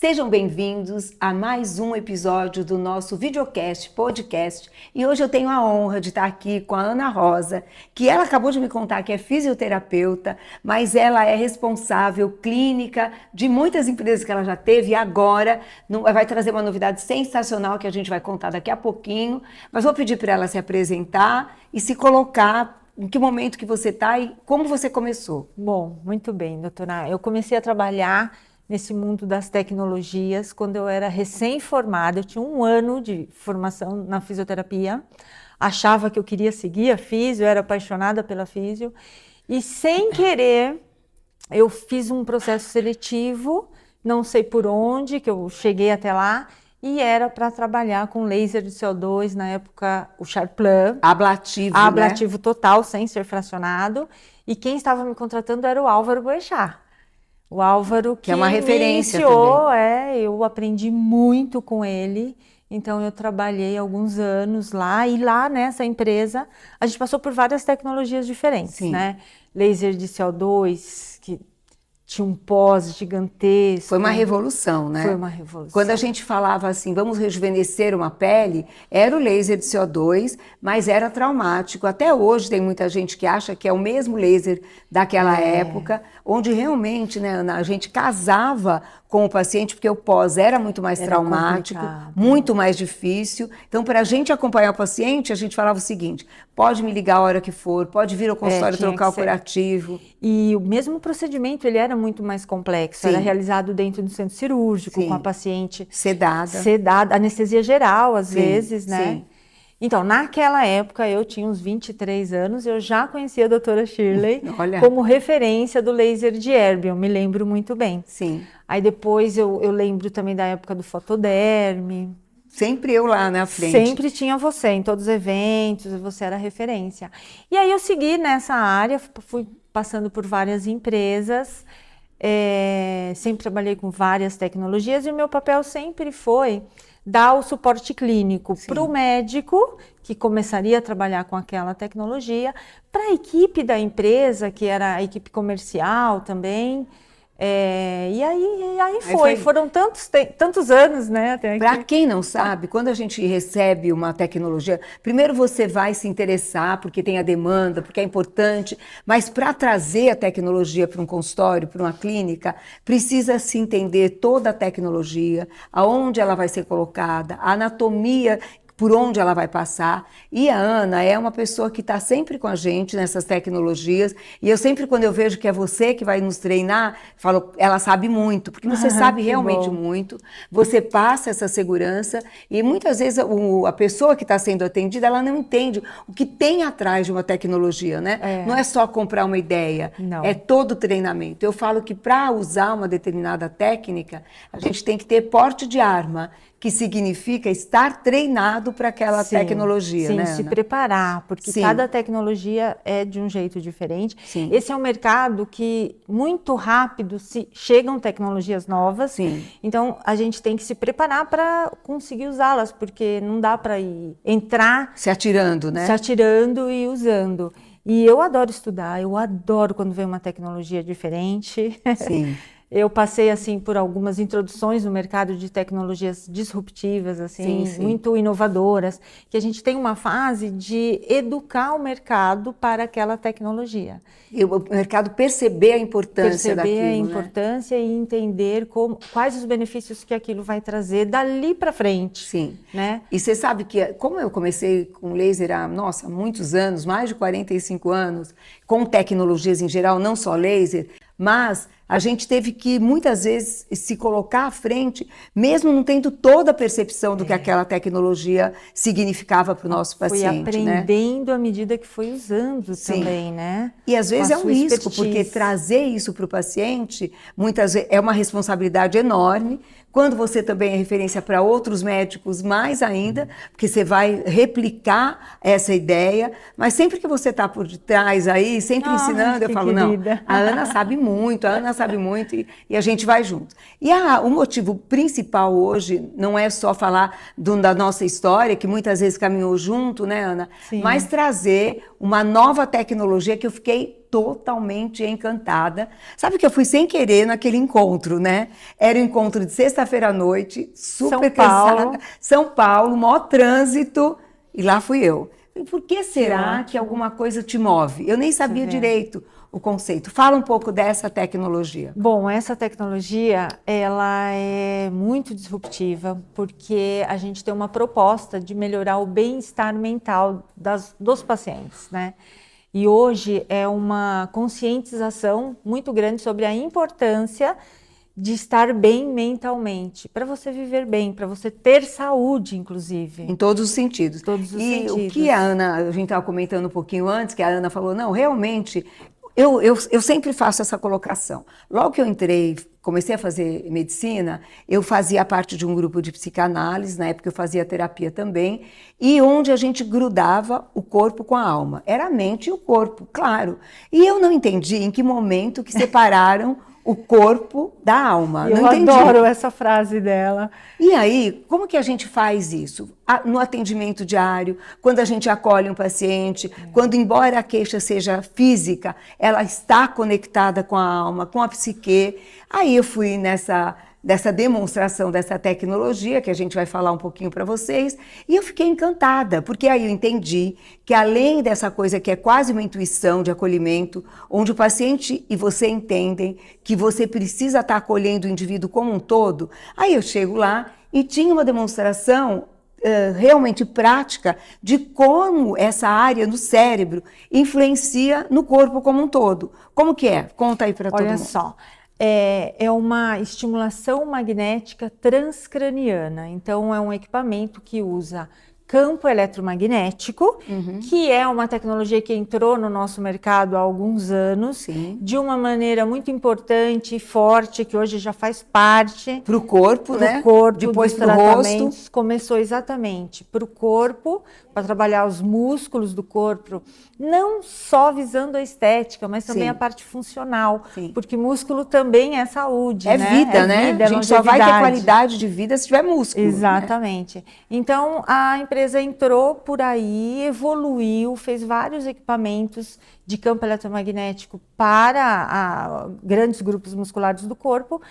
Sejam bem-vindos a mais um episódio do nosso videocast, podcast. E hoje eu tenho a honra de estar aqui com a Ana Rosa, que ela acabou de me contar que é fisioterapeuta, mas ela é responsável clínica de muitas empresas que ela já teve e agora vai trazer uma novidade sensacional que a gente vai contar daqui a pouquinho. Mas vou pedir para ela se apresentar e se colocar. Em que momento que você está e como você começou? Bom, muito bem, doutora. Eu comecei a trabalhar nesse mundo das tecnologias quando eu era recém-formada. Eu tinha 1 ano de formação na fisioterapia. Achava que eu queria seguir a físio, eu era apaixonada pela físio. E sem querer, eu fiz um processo seletivo, não sei por onde, que eu cheguei até lá. E era para trabalhar com laser de CO2, na época o Charplan. Ablativo, Ablativo, né? Total, sem ser fracionado. E quem estava me contratando era o Álvaro Boechat. O Álvaro que é uma referência me iniciou, também. Eu aprendi muito com ele. Então eu trabalhei alguns anos lá. E lá nessa empresa, a gente passou por várias tecnologias diferentes, Sim. né? Laser de CO2, que tinha um pós gigantesco. Foi uma revolução, né? Foi uma revolução. Quando a gente falava assim, vamos rejuvenescer uma pele, era o laser de CO2, mas era traumático. Até hoje tem muita gente que acha que é o mesmo laser daquela época, onde realmente, né, Ana, a gente casava com o paciente, porque o pós era muito mais traumático, muito mais difícil. Então, para a gente acompanhar o paciente, a gente falava o seguinte, pode me ligar a hora que for, pode vir ao consultório trocar o curativo. E o mesmo procedimento, ele era muito mais complexo. Sim. Era realizado dentro do centro cirúrgico, sim, com a paciente sedada, anestesia geral, às vezes, né? Sim. Então, naquela época, eu tinha uns 23 anos, eu já conhecia a doutora Shirley como referência do laser de Erbium, me lembro muito bem. Sim. Aí depois eu lembro também da época do fotoderme. Sempre eu lá na frente. Sempre tinha você em todos os eventos, você era referência. E aí eu segui nessa área, fui passando por várias empresas, sempre trabalhei com várias tecnologias e o meu papel sempre foi dar o suporte clínico para o médico que começaria a trabalhar com aquela tecnologia, para a equipe da empresa, que era a equipe comercial também. E aí foram tantos anos, né? Para quem não sabe, quando a gente recebe uma tecnologia, primeiro você vai se interessar porque tem a demanda, porque é importante, mas para trazer a tecnologia para um consultório, para uma clínica, precisa se entender toda a tecnologia, aonde ela vai ser colocada, a anatomia, por onde ela vai passar. E a Ana é uma pessoa que está sempre com a gente nessas tecnologias. E eu sempre, quando eu vejo que é você que vai nos treinar, falo, ela sabe muito, porque você sabe realmente muito. Você passa essa segurança e muitas vezes a pessoa que está sendo atendida, ela não entende o que tem atrás de uma tecnologia, né? Não é só comprar uma ideia, é todo o treinamento. Eu falo que para usar uma determinada técnica, a gente tem que ter porte de arma, que significa estar treinado para aquela tecnologia, sim, né, se Ana? preparar, porque cada tecnologia é de um jeito diferente. Sim. Esse é um mercado que muito rápido chegam tecnologias novas, sim, então a gente tem que se preparar para conseguir usá-las, porque não dá para entrar se atirando, né? Se atirando e usando. E eu adoro estudar, eu adoro quando vem uma tecnologia diferente. Sim. Eu passei assim por algumas introduções no mercado de tecnologias disruptivas, assim, muito inovadoras, que a gente tem uma fase de educar o mercado para aquela tecnologia. E o mercado perceber a importância daquilo, perceber a importância, né? E entender quais os benefícios que aquilo vai trazer dali para frente. Sim. Né? E você sabe que, como eu comecei com laser há muitos anos, mais de 45 anos, com tecnologias em geral, não só laser, mas a gente teve que, muitas vezes, se colocar à frente, mesmo não tendo toda a percepção do que aquela tecnologia significava para o nosso paciente. Foi aprendendo, né? À medida que foi usando também, né? E às vezes é um risco, porque trazer isso para o paciente, muitas vezes, é uma responsabilidade enorme. Quando você também é referência para outros médicos, mais ainda, porque você vai replicar essa ideia, mas sempre que você está por trás aí, sempre ensinando, eu falo, não, a Ana sabe muito, a Ana sabe muito e a gente vai junto. E o motivo principal hoje não é só falar da nossa história, que muitas vezes caminhou junto, né, Ana? Sim. Mas trazer uma nova tecnologia que eu fiquei totalmente encantada. Sabe que eu fui sem querer naquele encontro, né? Era um encontro de sexta-feira à noite, super cansada. São Paulo, maior trânsito, e lá fui eu. E por que será que alguma coisa te move? Eu nem sabia direito o conceito. Fala um pouco dessa tecnologia. Bom, essa tecnologia, ela é muito disruptiva, porque a gente tem uma proposta de melhorar o bem-estar mental dos pacientes, né? E hoje é uma conscientização muito grande sobre a importância de estar bem mentalmente, para você viver bem, para você ter saúde, inclusive. Em todos os sentidos. Todos os sentidos. O que a Ana, a gente estava comentando um pouquinho antes, que a Ana falou, não, realmente, eu sempre faço essa colocação. Logo que eu entrei, comecei a fazer medicina, eu fazia parte de um grupo de psicanálise, na época eu fazia terapia também, e onde a gente grudava o corpo com a alma. Era a mente e o corpo, claro. E eu não entendi em que momento que separaram o corpo da alma. Eu adoro essa frase dela. E aí, como que a gente faz isso? No atendimento diário, quando a gente acolhe um paciente, quando, embora a queixa seja física, ela está conectada com a alma, com a psique. Aí eu fui dessa demonstração dessa tecnologia, que a gente vai falar um pouquinho para vocês, e eu fiquei encantada, porque aí eu entendi que além dessa coisa que é quase uma intuição de acolhimento, onde o paciente e você entendem que você precisa estar acolhendo o indivíduo como um todo, aí eu chego lá e tinha uma demonstração realmente prática de como essa área no cérebro influencia no corpo como um todo. Como que é? Conta aí para todo mundo. Olha só. É uma estimulação magnética transcraniana. Então, é um equipamento que usa campo eletromagnético, que é uma tecnologia que entrou no nosso mercado há alguns anos, de uma maneira muito importante e forte, que hoje já faz parte. Para o corpo, né? Corpo, depois para o rosto. Começou exatamente para o corpo, para trabalhar os músculos do corpo, não só visando a estética, mas também a parte funcional, porque músculo também é saúde, né? Vida, né? A gente só vai ter qualidade de vida se tiver músculo. Exatamente. Né? Então, a empresa entrou por aí, evoluiu, fez vários equipamentos de campo eletromagnético para grandes grupos musculares do corpo.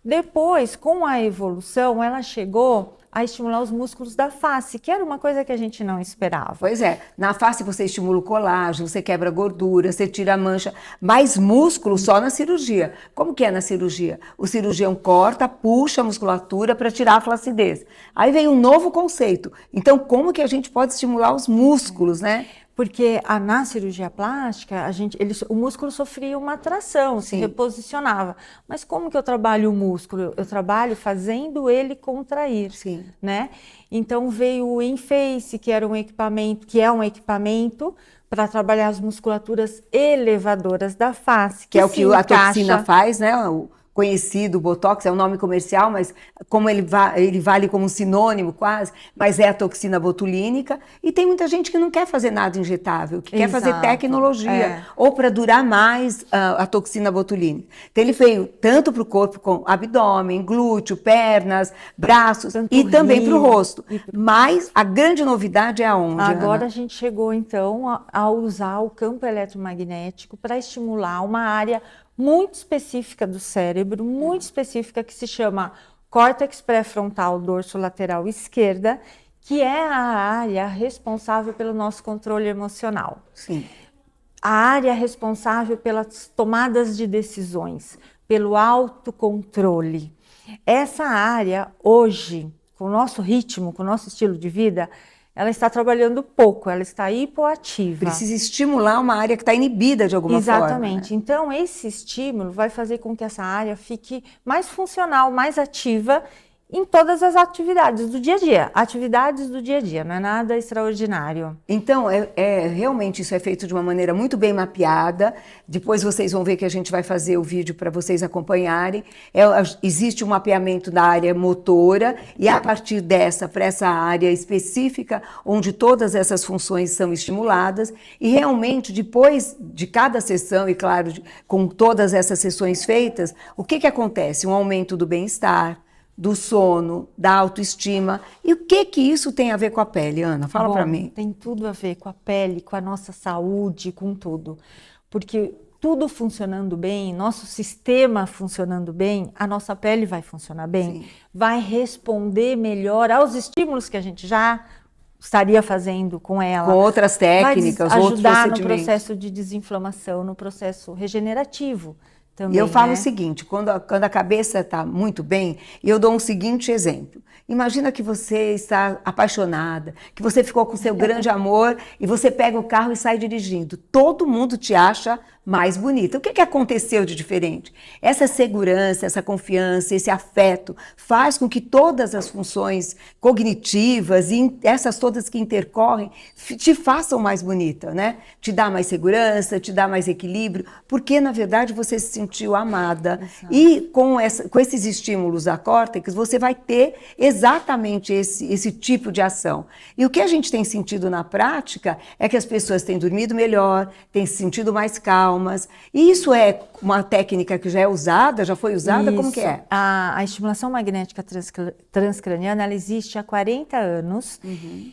Depois, com a evolução, ela chegou a estimular os músculos da face, que era uma coisa que a gente não esperava. Pois é, na face você estimula o colágeno, você quebra gordura, você tira a mancha, mas músculo só na cirurgia. Como que é na cirurgia? O cirurgião corta, puxa a musculatura para tirar a flacidez. Aí vem um novo conceito. Então, como que a gente pode estimular os músculos, né? Porque na cirurgia plástica, o músculo sofria uma atração, se reposicionava. Mas como que eu trabalho o músculo? Eu trabalho fazendo ele contrair, né? Então veio o Enface, que é um equipamento para trabalhar as musculaturas elevadoras da face. Que é o que a toxina faz, né? O conhecido, Botox, é um nome comercial, mas como ele vale como sinônimo quase, mas é a toxina botulínica, e tem muita gente que não quer fazer nada injetável, que quer fazer tecnologia, ou para durar mais a toxina botulínica. Então ele veio tanto para o corpo, com abdômen, glúteo, pernas, braços, e também para o rosto. Mas a grande novidade é aonde, Agora Ana? A gente chegou então a usar o campo eletromagnético para estimular uma área muito específica do cérebro, muito específica, que se chama córtex pré-frontal dorso-lateral esquerda, que é a área responsável pelo nosso controle emocional. A área responsável pelas tomadas de decisões, pelo autocontrole. Essa área, hoje, com o nosso ritmo, com o nosso estilo de vida, ela está trabalhando pouco, ela está hipoativa. Precisa estimular uma área que está inibida de alguma forma. Exatamente. Né? Então, esse estímulo vai fazer com que essa área fique mais funcional, mais ativa em todas as atividades do dia a dia. Atividades do dia a dia, não é nada extraordinário. Então, realmente isso é feito de uma maneira muito bem mapeada. Depois vocês vão ver que a gente vai fazer o vídeo para vocês acompanharem. Existe um mapeamento da área motora e a partir dessa, para essa área específica, onde todas essas funções são estimuladas. E realmente, depois de cada sessão, e claro, com todas essas sessões feitas, o que acontece? Um aumento do bem-estar, do sono, da autoestima. E o que isso tem a ver com a pele, Ana? Fala para mim. Tem tudo a ver com a pele, com a nossa saúde, com tudo. Porque tudo funcionando bem, nosso sistema funcionando bem, a nossa pele vai funcionar bem, sim, vai responder melhor aos estímulos que a gente já estaria fazendo com ela. Com outras técnicas, vai outros ajudar no procedimentos. processo de desinflamação, no processo regenerativo. Também, e eu falo, né, o né, seguinte, quando a cabeça está muito bem, eu dou um seguinte exemplo. Imagina que você está apaixonada, que você ficou com seu grande amor e você pega o carro e sai dirigindo. Todo mundo te acha mais bonita. O que aconteceu de diferente? Essa segurança, essa confiança, esse afeto faz com que todas as funções cognitivas e essas todas que intercorrem te façam mais bonita, né? Te dá mais segurança, te dá mais equilíbrio, porque na verdade você se sentiu amada. Exato. E com esses estímulos da córtex, você vai ter exatamente esse tipo de ação. E o que a gente tem sentido na prática é que as pessoas têm dormido melhor, têm se sentido mais calmas. E isso é uma técnica que já é usada, já foi usada? Isso. Como que é? A estimulação magnética transcraniana, ela existe há 40 anos. Uhum.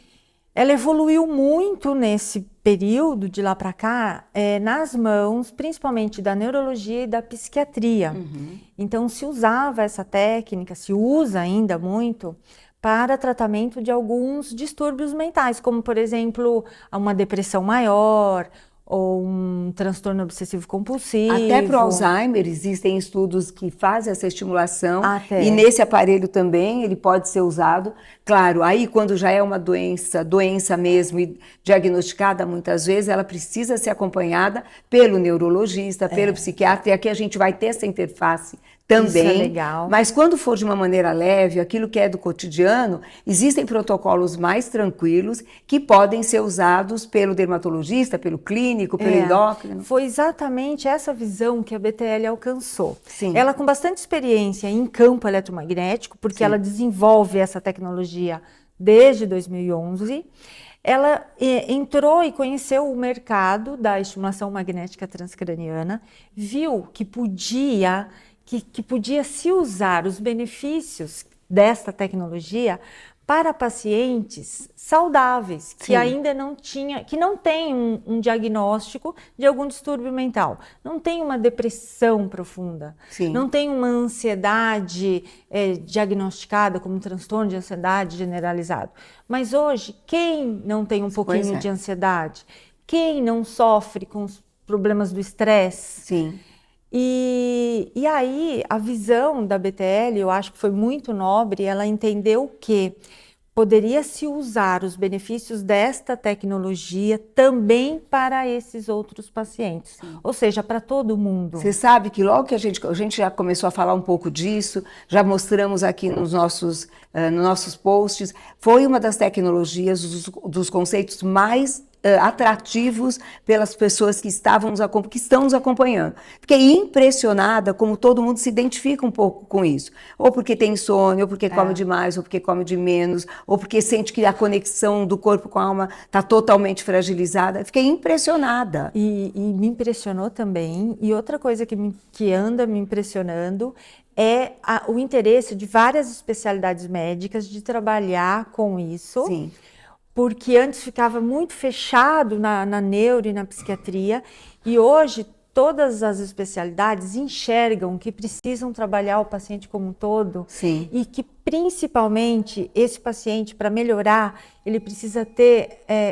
Ela evoluiu muito nesse período, de lá para cá, nas mãos, principalmente da neurologia e da psiquiatria. Uhum. Então, se usava essa técnica, se usa ainda muito, para tratamento de alguns distúrbios mentais, como, por exemplo, uma depressão maior, ou um transtorno obsessivo-compulsivo. Até para o Alzheimer existem estudos que fazem essa estimulação. E nesse aparelho também ele pode ser usado. Claro, aí quando já é uma doença mesmo e diagnosticada muitas vezes, ela precisa ser acompanhada pelo neurologista, pelo psiquiatra, e aqui a gente vai ter essa interface também. Isso é legal. Mas quando for de uma maneira leve, aquilo que é do cotidiano, existem protocolos mais tranquilos que podem ser usados pelo dermatologista, pelo clínico, pelo endócrino. Foi exatamente essa visão que a BTL alcançou. Sim. Ela com bastante experiência em campo eletromagnético, porque Sim. ela desenvolve essa tecnologia desde 2011. Ela entrou e conheceu o mercado da estimulação magnética transcraniana, viu que podia se usar os benefícios desta tecnologia para pacientes saudáveis, que Sim. ainda não têm um diagnóstico de algum distúrbio mental, não tem uma depressão profunda, Sim. não tem uma ansiedade diagnosticada como um transtorno de ansiedade generalizado. Mas hoje, quem não tem um pouquinho de ansiedade? Quem não sofre com os problemas do estresse? Sim. E aí, a visão da BTL, eu acho que foi muito nobre, ela entendeu que poderia se usar os benefícios desta tecnologia também para esses outros pacientes, Sim. ou seja, para todo mundo. Você sabe que logo que a gente já começou a falar um pouco disso, já mostramos aqui nos nossos posts, foi uma das tecnologias, dos conceitos mais atrativos pelas pessoas que estão nos acompanhando. Fiquei impressionada como todo mundo se identifica um pouco com isso. Ou porque tem insônia, ou porque come demais, ou porque come de menos, ou porque sente que a conexão do corpo com a alma está totalmente fragilizada. Fiquei impressionada. E me impressionou também. E outra coisa que anda me impressionando é o interesse de várias especialidades médicas de trabalhar com isso. Sim. Porque antes ficava muito fechado na neuro e na psiquiatria, e hoje todas as especialidades enxergam que precisam trabalhar o paciente como um todo. Sim. E que principalmente esse paciente, para melhorar, ele precisa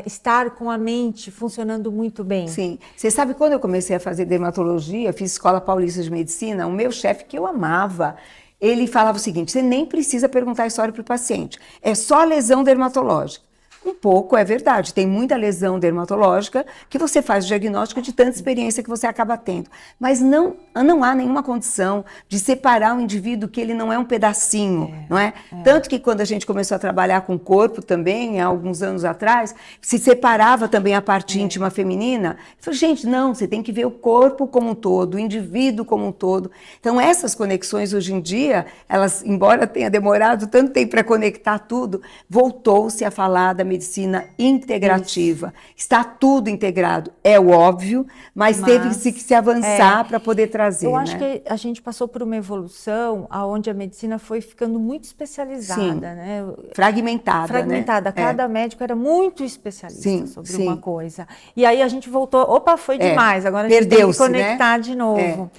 estar com a mente funcionando muito bem. Sim. Você sabe, quando eu comecei a fazer dermatologia, fiz Escola Paulista de Medicina, o meu chefe, que eu amava, ele falava o seguinte: você nem precisa perguntar a história para o paciente, é só lesão dermatológica. Um pouco, é verdade. Tem muita lesão dermatológica que você faz o diagnóstico de tanta experiência que você acaba tendo. Mas não há nenhuma condição de separar um indivíduo que ele não é um pedacinho, não é? Tanto que quando a gente começou a trabalhar com o corpo também, há alguns anos atrás, se separava também a parte íntima feminina. Eu falei, gente, não, você tem que ver o corpo como um todo, o indivíduo como um todo. Então, essas conexões hoje em dia, elas, embora tenha demorado tanto tempo para conectar tudo, voltou-se a falar da medicina integrativa. Isso. Está tudo integrado, é o óbvio, mas teve-se que se avançar para poder trazer. Eu acho que a gente passou por uma evolução onde a medicina foi ficando muito especializada, né? Fragmentada. Fragmentada. Né? Cada médico era muito especialista sobre uma coisa. E aí a gente voltou, opa, foi demais, agora a gente tem que conectar de novo.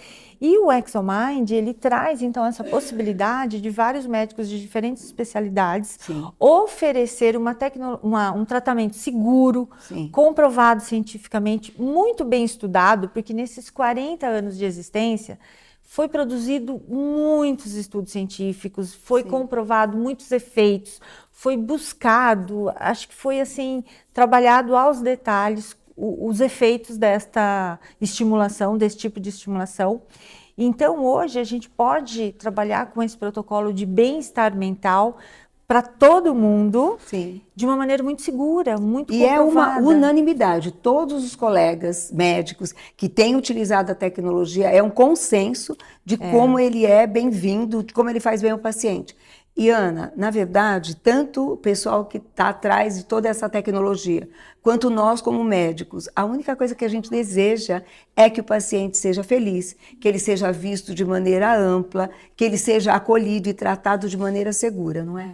E o ExoMind, ele traz, então, essa possibilidade de vários médicos de diferentes especialidades oferecer um tratamento seguro, comprovado cientificamente, muito bem estudado, porque nesses 40 anos de existência foi produzido muitos estudos científicos, foi comprovado muitos efeitos, foi buscado, acho que foi, assim, trabalhado aos detalhes, os efeitos desta estimulação, desse tipo de estimulação. Então, hoje, a gente pode trabalhar com esse protocolo de bem-estar mental para todo mundo, de uma maneira muito segura, muito comprovada. E é uma unanimidade. Todos os colegas médicos que têm utilizado a tecnologia, é um consenso de como ele é bem-vindo, de como ele faz bem ao paciente. E, Ana, na verdade, tanto o pessoal que está atrás de toda essa tecnologia, quanto nós como médicos, a única coisa que a gente deseja é que o paciente seja feliz, que ele seja visto de maneira ampla, que ele seja acolhido e tratado de maneira segura, não é?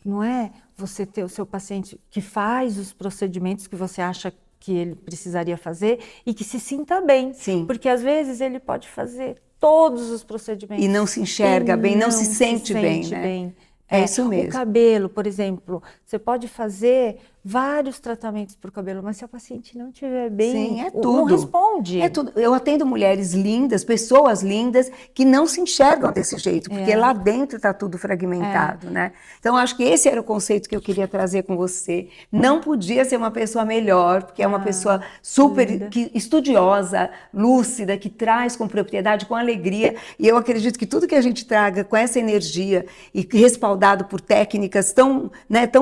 Não é você ter o seu paciente que faz os procedimentos que você acha que ele precisaria fazer e que se sinta bem. Porque às vezes ele pode fazer todos os procedimentos. E não se enxerga bem, não se sente bem, né? É isso mesmo. O cabelo, por exemplo, você pode fazer vários tratamentos para o cabelo, mas se o paciente não estiver bem, não responde. É tudo. Eu atendo mulheres lindas, pessoas lindas, que não se enxergam desse jeito, porque lá dentro está tudo fragmentado, né? Então, acho que esse era o conceito que eu queria trazer com você. Não podia ser uma pessoa melhor, porque é uma pessoa super estudiosa, lúcida, que traz com propriedade, com alegria, e eu acredito que tudo que a gente traga com essa energia e respaldado por técnicas tão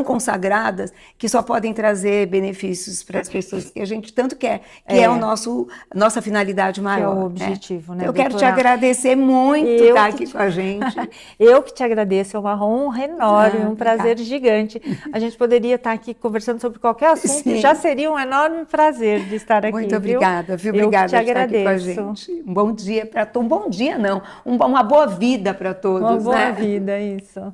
consagradas, que só podem trazer benefícios para as pessoas que a gente tanto quer, que é nossa finalidade maior. Que é o objetivo, né? Eu quero te agradecer muito estar aqui com a gente. Eu que te agradeço, é uma honra enorme, um prazer gigante. A gente poderia estar aqui conversando sobre qualquer assunto, já seria um enorme prazer de estar aqui. Muito obrigada, viu? Obrigada por estar aqui com a gente. Um bom dia para todos. Um bom dia, não, uma boa vida para todos. Uma boa vida, isso.